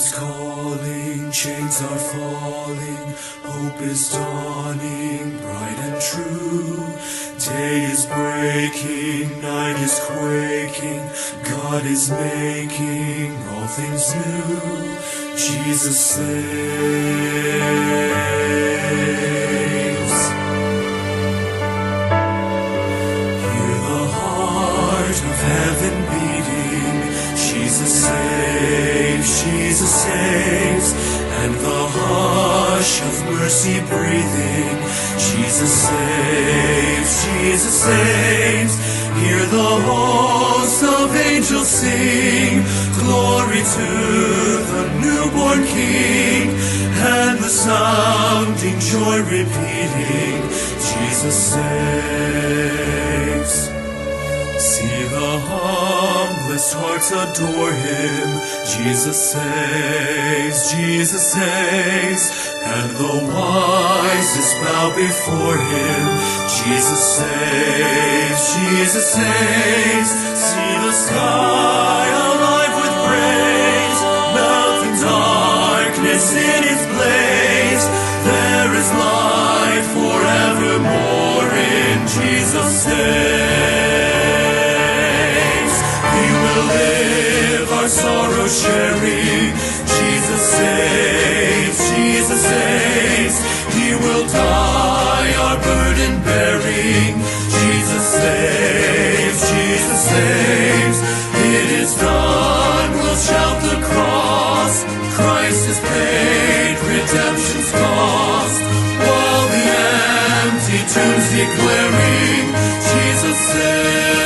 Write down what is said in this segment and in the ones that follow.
Freedom's calling, chains are falling, hope is dawning, bright and true. Day is breaking, night is quaking, God is making all things new. Jesus saves. Hear the heart of heaven beating, Jesus saves, Jesus saves, and the hush of mercy breathing, Jesus saves, Jesus saves. Hear the hosts of angels sing, glory to the newborn King, and the sounding joy repeating, Jesus saves. See the humblest hearts adore Him, Jesus saves, Jesus saves, and the wisest bow before Him, Jesus saves, Jesus saves. See the sky alive with praise, melting darkness in His blaze. There is light forevermore in Jesus saves. We will live our sorrow sharing, Jesus saves, Jesus saves. He will die our burden bearing, Jesus saves, Jesus saves. It is done, we'll shout the cross, Christ has paid redemption's cost, while the empty tombs declaring, Jesus saves.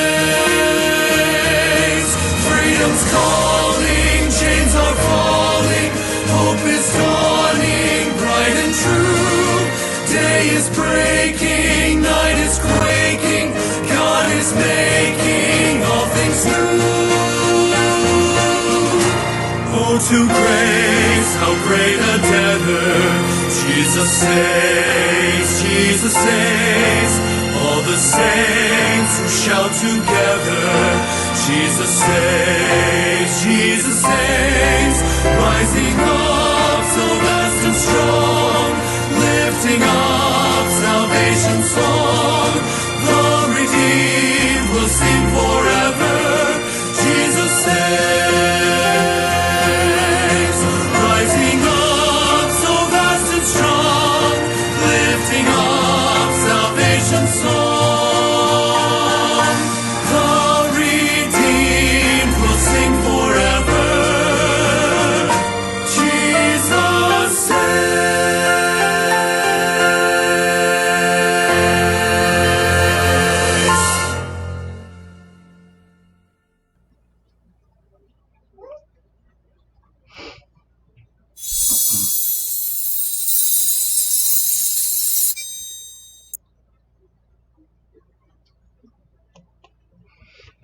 Freedom's calling, chains are falling, hope is dawning, bright and true. Day is breaking, night is quaking, God is making all things new. Oh, to grace, how great a debtor, Jesus saves, Jesus saves. All the saints who shout together, Jesus saves, Jesus saves. Rising up so vast and strong, lifting up salvation's song. The redeemed will sing forever, Jesus saves. Rising up so vast and strong, lifting up salvation's song. The redeemed will sing forever, Jesus saves.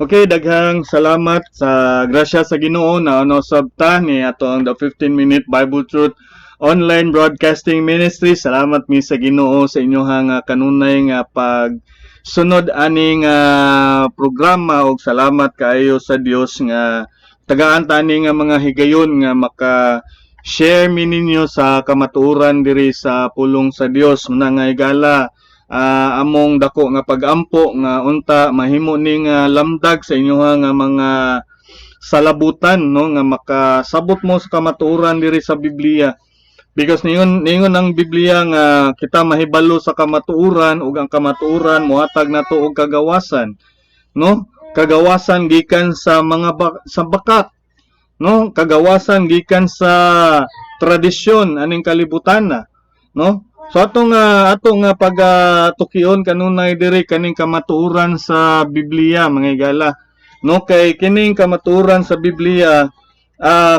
Okay, daghang salamat sa grasya sa Ginoo na sabta ni ato ang the 15-minute Bible Truth online broadcasting ministry. Salamat mi sa Ginoo sa inyong kanunay nga pagsunod aning programa, ug salamat kaayo sa Dios nga tagaan tani nga mga higayon nga maka-share mi ninyo sa kamatuoran diri sa pulong sa Dios. Muna nga higala among dako nga pag-ampo nga unta mahimo ning lamdag sa inyoha nga mga salabutan, no, nga makasabot mo sa kamatuoran diri sa Biblia, because ningon ang Biblia nga kita mahibalo sa kamatuoran, ug ang kamatuoran mohatag nato og kagawasan, no, kagawasan gikan sa mga sa bakat, no, kagawasan gikan sa tradisyon aning kalibutan na, no. So atong pagtukion kanunay diri kaning kamatuoran sa Biblia, mga higala, no, kay kining kamatuoran sa Biblia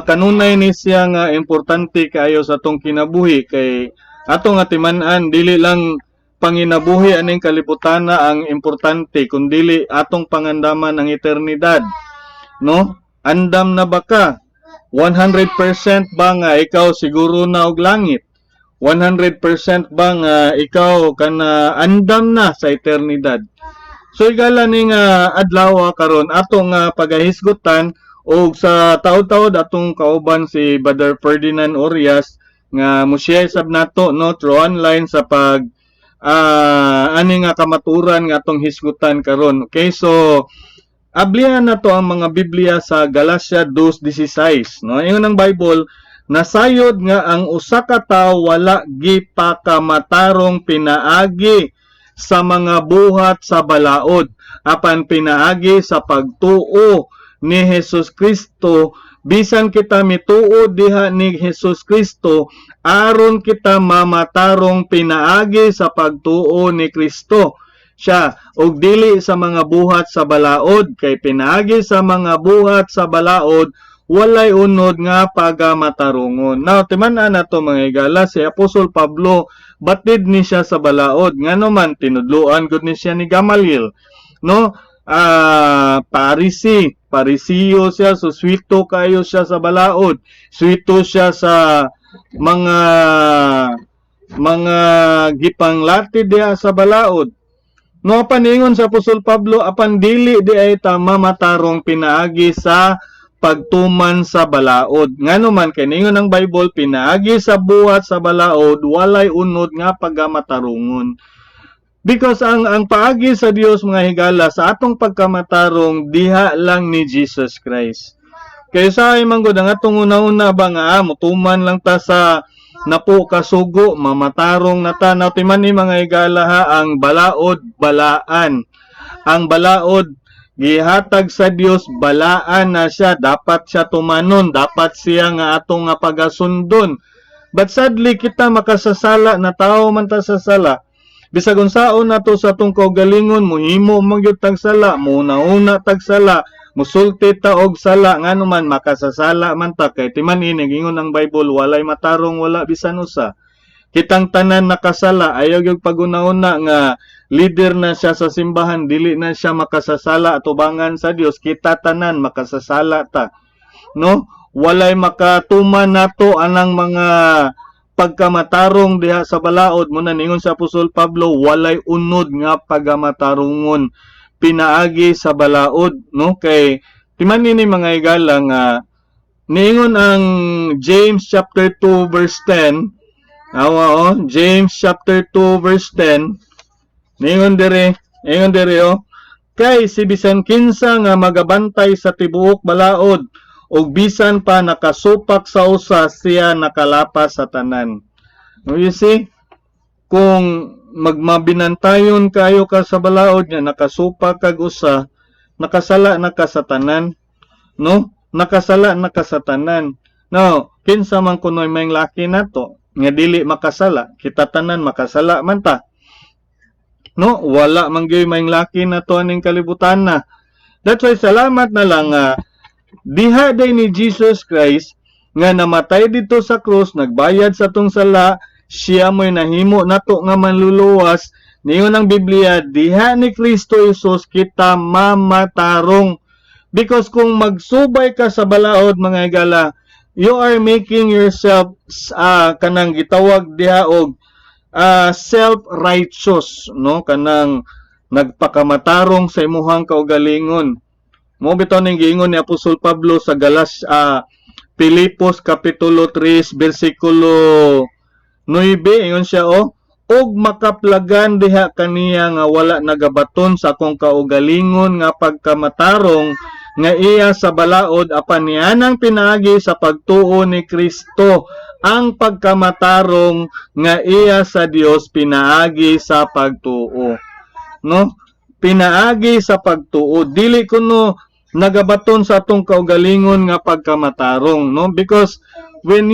kanunay ni siya nga importante kaayo sa atong kinabuhi, kay atong timan-an dili lang panginabuhi aning kalibutan na ang importante, kundi atong pangandaman ang eternidad, no. Andam na ba ka 100% ba nga ikaw siguro na og langit? 100% ba nga ikaw kana andam na sa eternidad? So igala ning adlaw karon atong pagahisgutan O sa taud-taud atong kauban si Brother Ferdinand Orias nga mo-share sab nato no through online sa pag ani nga kamaturan nga atong hisgutan karon. Okay, so ablihan na to ang mga Biblia sa Galacia 2:16. No, ingon ang Bible, nasayod nga ang usa ka tawo wala gipakamatarong pinaagi sa mga buhat sa balaod, apan pinaagi sa pagtuo ni Hesus Kristo. Bisan kita mituo diha ni Hesus Kristo, aron kita mamatarong pinaagi sa pagtuo ni Kristo siya, ug dili sa mga buhat sa balaod, kay pinaagi sa mga buhat sa balaod walay unod nga pagamatarungon. Now, timan-an nato mga higala, si Apostol Pablo batid ni siya sa balaod, ngano man tinudloan gud ni siya ni Gamaliel, no? Parisiyo siya, so swito kayo siya sa balaod, swito siya sa mga gipanglati diha sa balaod. No, paningon sa Apostol Pablo, apan dili di ay tama matarong pinaagi sa pagtuman sa balaod. Ngano man kay ningon ang Bible, pinaagi sa buhat sa balaod walay unod nga pagamatarungon. Because ang paagi sa Dios mga higala sa atong pagkamatarong diha lang ni Jesus Christ. Kay sa imong gud ang atong una-una ba nga mutuman lang ta sa napo kasugo, mamatarong na tanaw timan ni mga higala ha, ang balaod balaan. Ang balaod gihatag sa Dios, balaan na siya, dapat siya tumanon, dapat siya nga atong nga pagasundon. But sadly kita makasasala na tao man ta sa sala. Bisag unsaon nato sa atong kaugalingon, muhimo man gyud tag sala, muna-una tag sala, musulti ta og sala, ngano man makasasala man ta, kay timan ini gingon ang Bible, walay matarong wala bisan usa. Kitang tanan nakasala, ayaw gyud paguna-una nga leader na siya sa simbahan, dili na siya makasasala atubangan sa Dios, kita tanan makasasala ta. No? Walay makatuman nato anang mga pagkamatarong diha sa balaod. Muna ningon sa Apostol Pablo, walay unod nga pagamatarungon pinaagi sa balaod, no? Kay timan ni mga higala nga ningon ang James chapter 2 verse 10. James chapter 2 verse 10. Ningon dire kay si bisan kinsa nga magabantay sa tibuok balaod ug bisan pa nakasupak sa usa, siya nakalapas sa tanan. No, you see, kung magmabinantayon kayo ka sa balaod nga nakasupak kag usa, nakasala na ka sa tanan, no? Nakasala na ka sa tanan. Now, kinsa man kunoy may laki nato nga dili makasala, kita tanan makasala man ta. No, wala man gyud may laki nato aning kalibutan na. That's why salamat na lang diha day ni Jesus Christ nga namatay dito sa krus, nagbayad sa tong sala, siya mo'y nahimo nato nga manluluwas. Niyon ang Biblia, diha ni Kristo Jesus kita mamatarong. Because kung magsubay ka sa balaod mga higala, you are making yourself kanang gitawag diha og self-righteous, no? Kanang nagpakamatarong sa imuhang kaugalingon. Mo bitaw ning giingon ni Apostol Pablo sa Pilipos kapitulo 3 bersikulo 9, ingon siya og makaplagan diha kaniya nga wala nagabaton sa akong kaugalingon nga pagkamatarong nga iya sa balaod, apan nianang pinaagi sa pagtuo ni Kristo ang pagkamatarong nga iya sa Dios pinaagi sa pagtuo, no? Pinaagi sa pagtuo, dili kuno nagabaton sa atong kaugalingon nga pagkamatarong, no? Because kung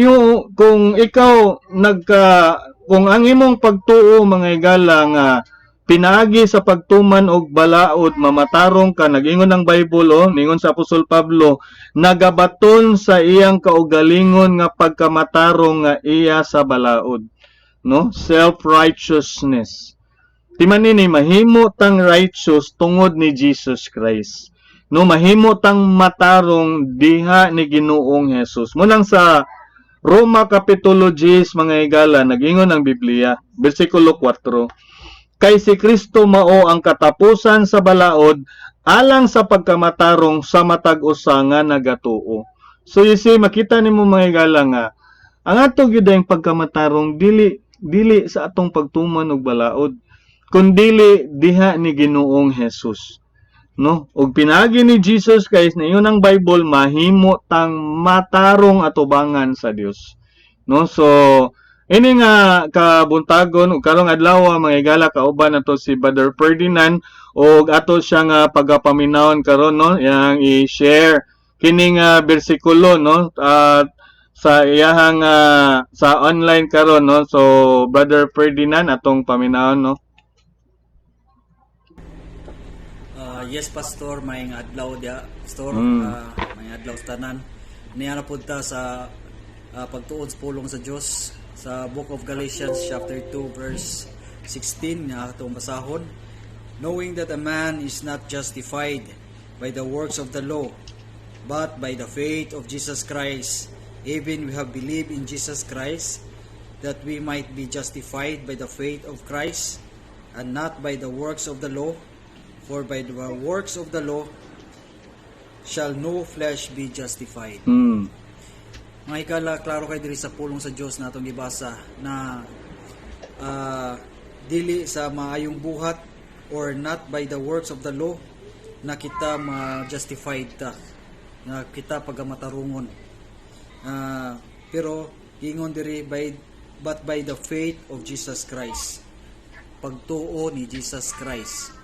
ang imong pagtuo mga higala nga pinaagi sa pagtuman og balaod, mamatarong ka, nag-ingon ang Bible, ningon sa Apostol Pablo, nagabaton sa iyang kaugalingon nga pagkamatarong nga iya sa balaod, no? Self-righteousness. Timan nini mahimo tang righteous tungod ni Jesus Christ. No, mahimo tang matarong diha ni Ginoong Hesus. Munang sa Roma kapitulo 10 mga higala, nag-ingon ang Biblia, bersikulo 4. kay si Kristo mao ang katapusan sa balaod alang sa pagkamatarong sa matag usa nga nagatuo. So you see, makita nimo mga higala nga ang ato gyud ang pagkamatarong dili sa atong pagtuman og balaod, kundili diha ni Ginoong Hesus. No, og pinagi ni Jesus Christ na yun ang Bible, mahimo tang matarong atubangan sa Dios. No, so ini nga kabuntagon ug karong adlaw mga higala kauban nato si Brother Ferdinand og ato siya nga pagapaminawon karon, no, yang i-share kining bersikulo, no, sa iyahang sa online karon, no. So Brother Ferdinand atong paminawon, no. Yes, Pastor, may adlaw dia, Pastor, may adlaw sa tanan. Niya na punta sa pagtuon sa pulong sa Dios sa Book of Galatians chapter 2 verse 16 nga atong basahon. Knowing that a man is not justified by the works of the law, but by the faith of Jesus Christ. Even we have believed in Jesus Christ, that we might be justified by the faith of Christ, and not by the works of the law. For by the works of the law shall no flesh be justified. Mga ikala, klaro kayo diri sa pulong sa Diyos na itong gibasa na dili sa maayong buhat or not by the works of the law na kita ma-justified ta, na kita pagamatarungon. Pero gingon diri but by the faith of Jesus Christ. Pagtuo ni Jesus Christ.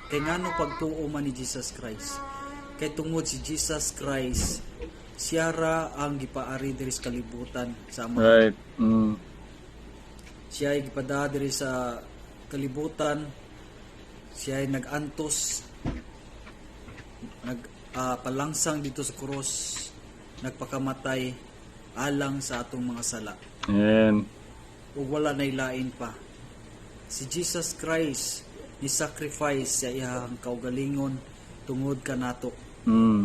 Kay ngano pagtuo man ni Jesus Christ? Kay tungod si Jesus Christ, siya ra ang gipaari diri sa kalibutan sa Ama. Right. Siya ay gipada diri sa kalibutan. Siya ay nagantos, palangsang dito sa krus, nagpakamatay alang sa atong mga sala. Amen. Ug wala nay lain pa. Si Jesus Christ ni sacrifice sa iyang kaugalingon tungod kanato,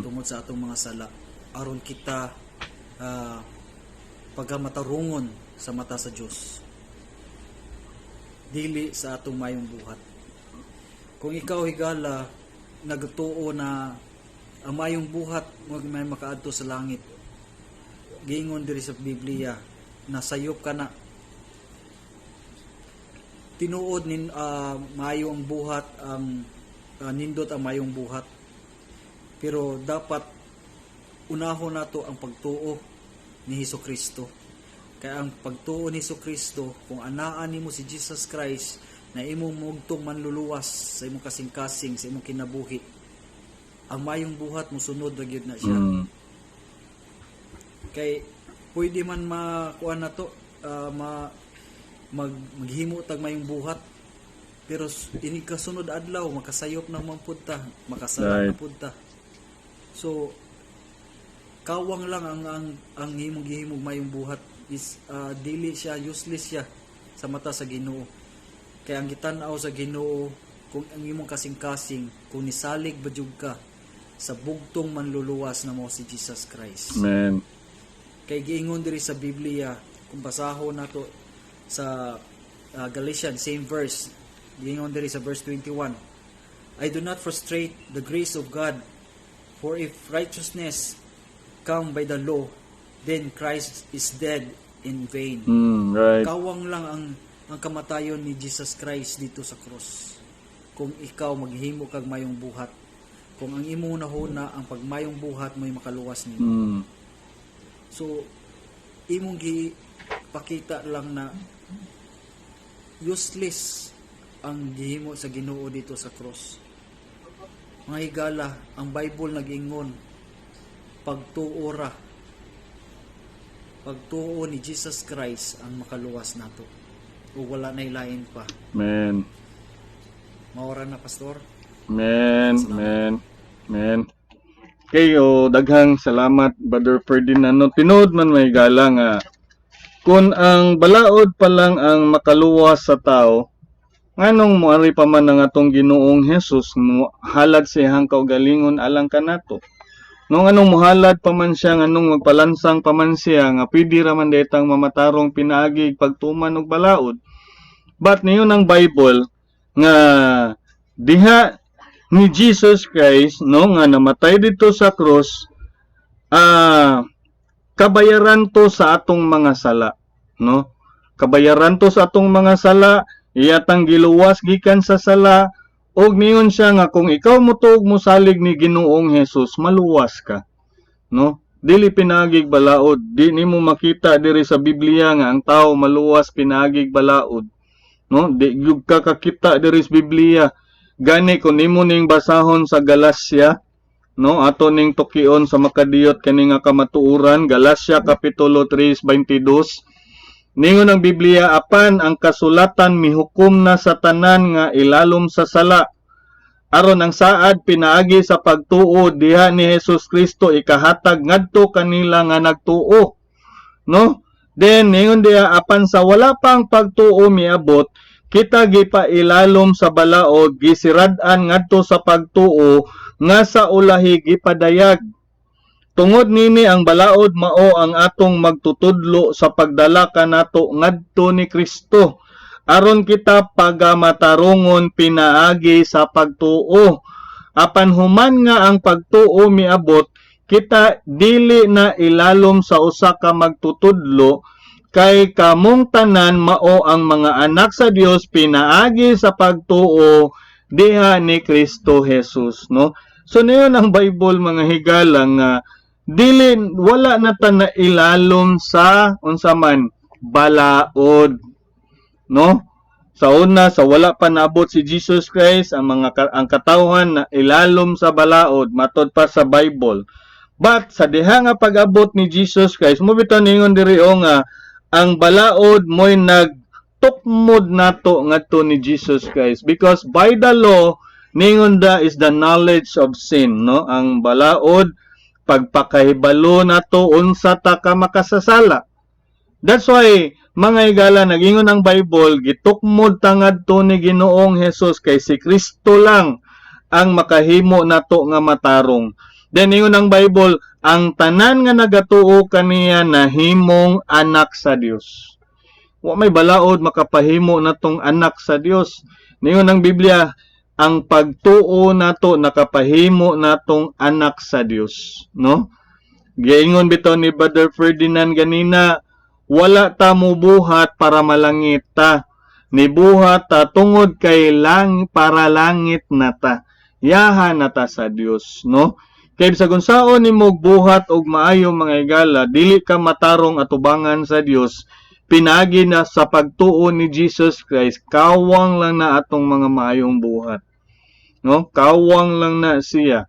tungod sa atong mga sala, aron kita pagamatarungon sa mata sa Dios, dili sa atong mayong buhat. Kung ikaw higala nagtuo na ang mayong buhat may makaadto sa langit, gingon diri sa Biblia na sayop ka na, tinuod nin mayo ang buhat, ang nindot ang mayong buhat, pero dapat unahon nato ang pagtuo ni Hesukristo. Kaya ang pagtuo ni Hesukristo, kung anaan nimo si Jesus Christ na imong mugtong manluluwas sa imong kasing-kasing, sa imong kinabuhi, ang mayong buhat mo sunod ra gyud na siya. Kay pwede man makuan nato maghimo tag mayong buhat, pero ini kasunod adlaw makasayop na manpunta, makasala na punta. So kawang lang ang himong gihimog mayong buhat is dili siya, useless siya sa mata sa Ginoo. Kaya ang gitan-aw sa Ginoo, kung ang imong kasing-kasing, kung nisalig ba jud ka sa bugtong manluluwas na mo si Jesus Christ. Amen. Kay giingon diri sa Biblia, kung basahon nato sa Galatians, same verse, gingon diri sa verse 21, I do not frustrate the grace of God, for if righteousness come by the law, then Christ is dead in vain. Right. Kawang lang ang kamatayon ni Jesus Christ dito sa cross. Kung ikaw maghimo kag mayong buhat, kung ang imong nahuna ang pagmayong buhat mo'y makaluwas nimo. So imong gipakita lang na useless ang gihimo sa Ginoo dito sa cross. Mga higala, ang Bible nag-ingon, pagtuo ni Jesus Christ ang makaluwas nato, o wala na ilain pa. Amen. Maura na, Pastor. Amen. Kayo, daghang salamat, Brother Ferdinand. No, tinood man may higala nga, kung ang balaod pa lang ang makaluwas sa tao, nganong moari pa man ang atong Ginoong Hesus halad sa iyang kaugalingon alang kanato. No, nganong muhalad pa man siya, nganong magpalansang pa man siya nga pwede ra man detang mamatarong pinaagi pagtuman og balaod. But niyon ang Bible nga diha ni Jesus Christ no nga namatay dito sa cross, kabayaran to sa atong mga sala, no? Kabayaran to sa atong mga sala, iyatang giluwas gikan sa sala, og niyon siya nga kung ikaw motuog mo salig ni Ginoong Hesus, maluwas ka, no? Dili pinagig balaod, di nimo makita diri sa Biblia nga ang tao maluwas pinagig balaod, no? Di gyud ka kakita diri sa Biblia. Gani kung nimo ning basahon sa Galasya, no, ato ning tukion sa makadiyot kani nga kamatuoran, Galasya kapitulo 3:22. Ningon ang Biblia, apan ang kasulatan mihukom na sa tanan nga ilalom sa sala. Aron ang saad pinaagi sa pagtuo diha ni Hesus Kristo ikahatag ngadto kanila nga nagtuo. No? Then ningon diha, apan sa wala pang pagtuo miabot, kita gipailalom sa balaod, gisirad-an ngadto sa pagtuo nga sa ulahi gipadayag. Tungod nini ang balaod mao ang atong magtutudlo sa pagdala kanato ngadto ni Kristo, aron kita pagamatarungon pinaagi sa pagtuo. Apan human nga ang pagtuo miabot, kita dili na ilalom sa usa ka magtutudlo, kay kamong tanan mao ang mga anak sa Dios pinaagi sa pagtuo diha ni Kristo Jesus, no? So niyon ang Bible mga higala nga dili wala na ta na ilalom sa unsa man balaod, no? Sa una, sa wala pa naabot si Jesus Christ, ang katawhan na ilalom sa balaod matod pa sa Bible. But sa diha nga pag-abot ni Jesus Christ, mo bitaw ningon diri nga ang balaod mo'y nagtukmod nato ngadto ni Jesus Christ, because by the law ningon da is the knowledge of sin, no? Ang balaod pagpakahibalo nato unsa ta ka makasasala. That's why mga higala nagingon ang Bible, gitukmod ta ngadto ni Ginoong Hesus kay si Kristo lang ang makahimo nato nga matarong. Then ingon ang Bible, ang tanan nga nagatuo kaniya nahimong anak sa Dios. Wa may balaod makapahimo natong anak sa Dios. Ningon ang Biblia, ang pagtuo nato nakapahimo natong anak sa Dios, no? Giingon bitaw ni Brother Ferdinand ganina, wala ta mubuhat para malangit ta, nibuhat ta tungod kay para langit na ta. Yahan na ta sa Dios, no? Kay sa gunsaon nimo buhat og maayo mga higala, dili ka matarong atubangan sa Dios. Pinagi na sa pagtuo ni Jesus Christ, kawang lang na atong mga maayong buhat. No? Kawang lang na siya.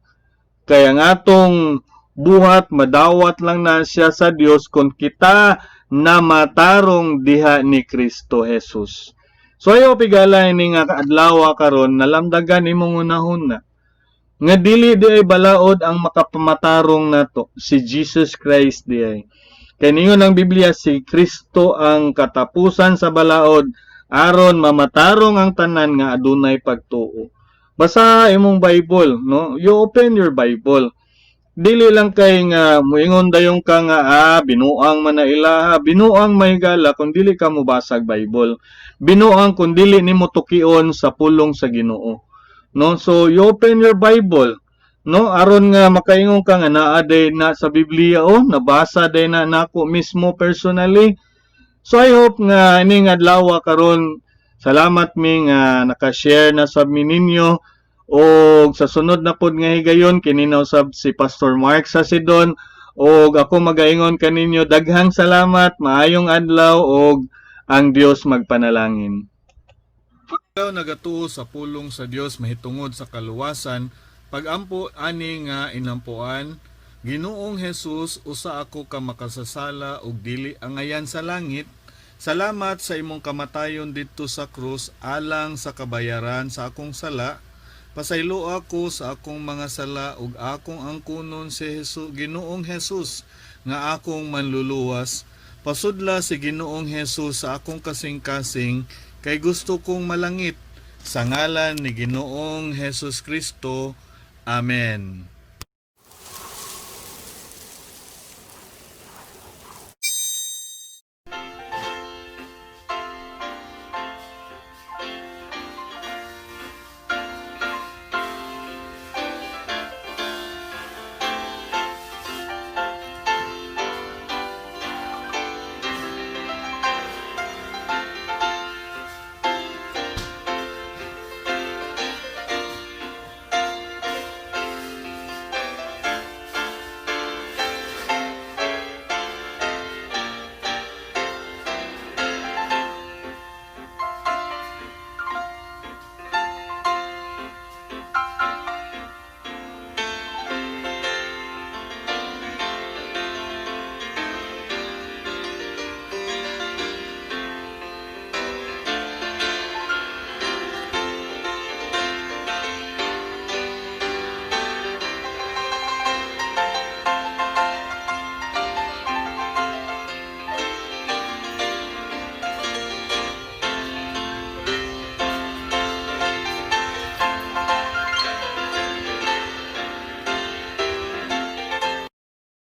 Kaya nga atong buhat, madawat lang na siya sa Dios kung kita na matarong diha ni Kristo Jesus. So ayo pigala ini nga kaadlaw karon nalamdagan imong unahon na nga dili di ay balaod ang makapamatarong nato, si Jesus Christ di ay. Kaya ningon ang Biblia, si Kristo ang katapusan sa balaod aron mamatarong ang tanan nga adunay pagtuo. Basa imong Bible, no? You open your Bible. Dili lang kay nga muingon dayon ka nga binuang man na ilaha, binuang mahigala kung dili ka mobasag Bible. Binuang kung dili nimo tukion sa pulong sa Ginoo. No? So you open your Bible, no? Aron nga makaingon ka nga naa day na sa Biblia nabasa day na nako mismo personally. So I hope nga ining adlaw karon salamat mi nga naka-share na sab mi ninyo. O sa sunod na pod nga higayon kininaw sab si Pastor Mark sa Sidon, o ako magaingon kaninyo daghang salamat, maayong adlaw, og ang Dios magpanalangin. Ikaw nagatuo sa pulong sa Dios mahitungod sa kaluwasan, pagampo ani nga inampuan, Ginoong Hesus, usa ako ka makasasala ug dili angayan sa langit. Salamat sa imong kamatayon didto sa krus alang sa kabayaran sa akong sala. Pasaylo ako sa akong mga sala ug akong angkunon si Ginoong Hesus nga akong manluluwas. Pasudla si Ginoong Hesus sa akong kasing-kasing kay gusto kong malangit. Sa ngalan ni Ginoong Hesus Kristo. Amen.